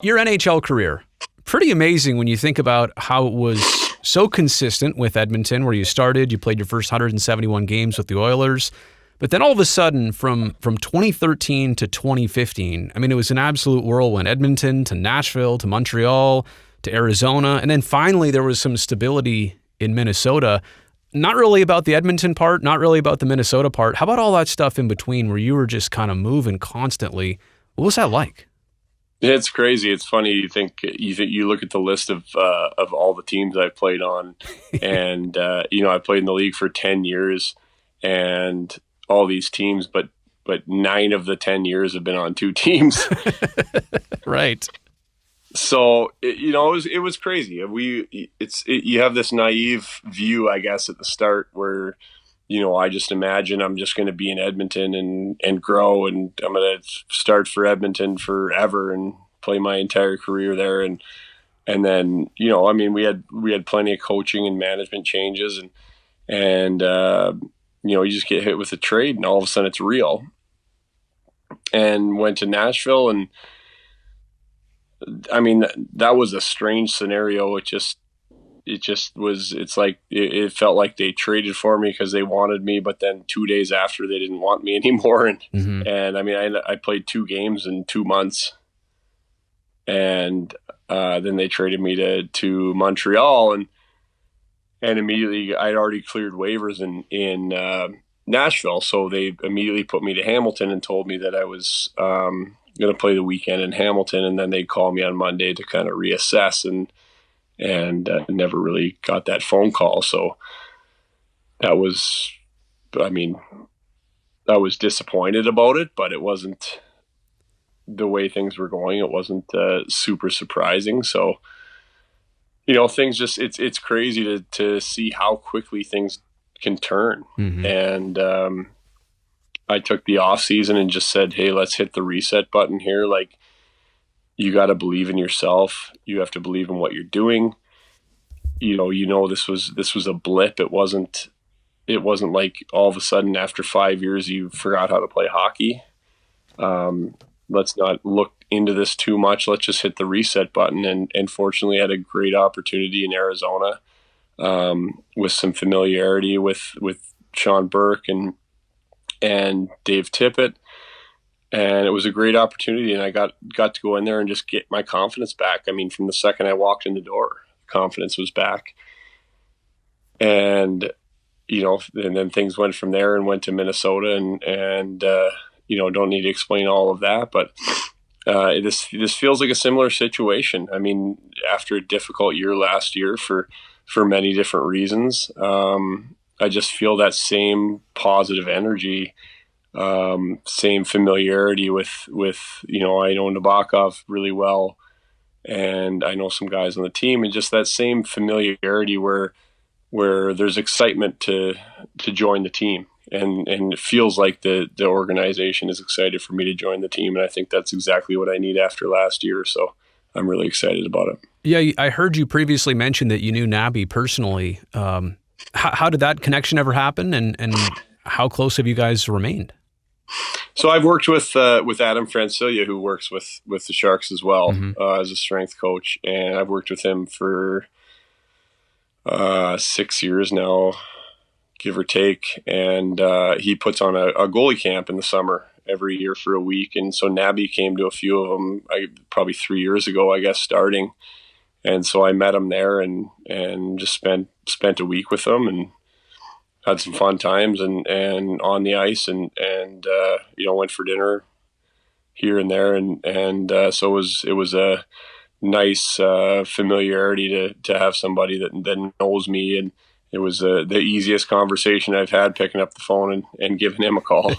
Your NHL career, pretty amazing when you think about how it was so consistent with Edmonton, where you started. You played your first 171 games with the Oilers. But then all of a sudden, from 2013 to 2015, I mean, it was an absolute whirlwind. Edmonton to Nashville to Montreal to Arizona. And then finally, there was some stability in Minnesota. Not really about the Edmonton part, not really about the Minnesota part. How about all that stuff in between where you were just kind of moving constantly? What was that like? It's crazy. It's funny. You look at the list of all the teams I've played on, and I played in the league for 10 years, and all these teams, but 9 of the 10 years have been on 2 teams. Right. So it was crazy. You have this naive view, I guess, at the start where I just imagine I'm just going to be in Edmonton and grow, and I'm going to start for Edmonton forever and play my entire career there. And then, we had plenty of coaching and management changes, and you just get hit with a trade, and all of a sudden it's real. And went to Nashville, and I mean, that was a strange scenario. It felt like they traded for me because they wanted me, but then 2 days after they didn't want me anymore. And I mean, I played 2 games in 2 months, and then they traded me to Montreal, and immediately I'd already cleared waivers in Nashville. So they immediately put me to Hamilton and told me that I was going to play the weekend in Hamilton. And then they'd call me on Monday to kind of reassess, and never really got that phone call. So I was disappointed about it, but it wasn't the way things were going. It wasn't super surprising. So, things just, it's crazy to see how quickly things can turn. Mm-hmm. And I took the off season and just said, hey, let's hit the reset button here. Like, you got to believe in yourself. You have to believe in what you're doing. This was a blip. It wasn't like all of a sudden after 5 years you forgot how to play hockey. Let's not look into this too much. Let's just hit the reset button. And fortunately, I had a great opportunity in Arizona with some familiarity with Sean Burke and Dave Tippett. And it was a great opportunity, and I got to go in there and just get my confidence back. I mean, from the second I walked in the door, confidence was back. And, and then things went from there and went to Minnesota, and don't need to explain all of that, but this feels like a similar situation. I mean, after a difficult year last year for many different reasons, I just feel that same positive energy, same familiarity with I know Nabokov really well, and I know some guys on the team, and just that same familiarity where there's excitement to join the team, and it feels like the organization is excited for me to join the team, and I think that's exactly what I need after last year. So I'm really excited about it. Yeah, I heard you previously mention that you knew Nabby personally. How did that connection ever happen, and how close have you guys remained? So I've worked with Adam Francilia, who works with the Sharks as well, as a strength coach, and I've worked with him for 6 years now, give or take. And he puts on a goalie camp in the summer every year for a week, and so Nabby came to a few of them, probably 3 years ago, I guess, starting. And so I met him there and just spent a week with him and had some fun times and on the ice and went for dinner here and there, and so it was a nice familiarity to have somebody that knows me, and it was the easiest conversation I've had, picking up the phone and giving him a call.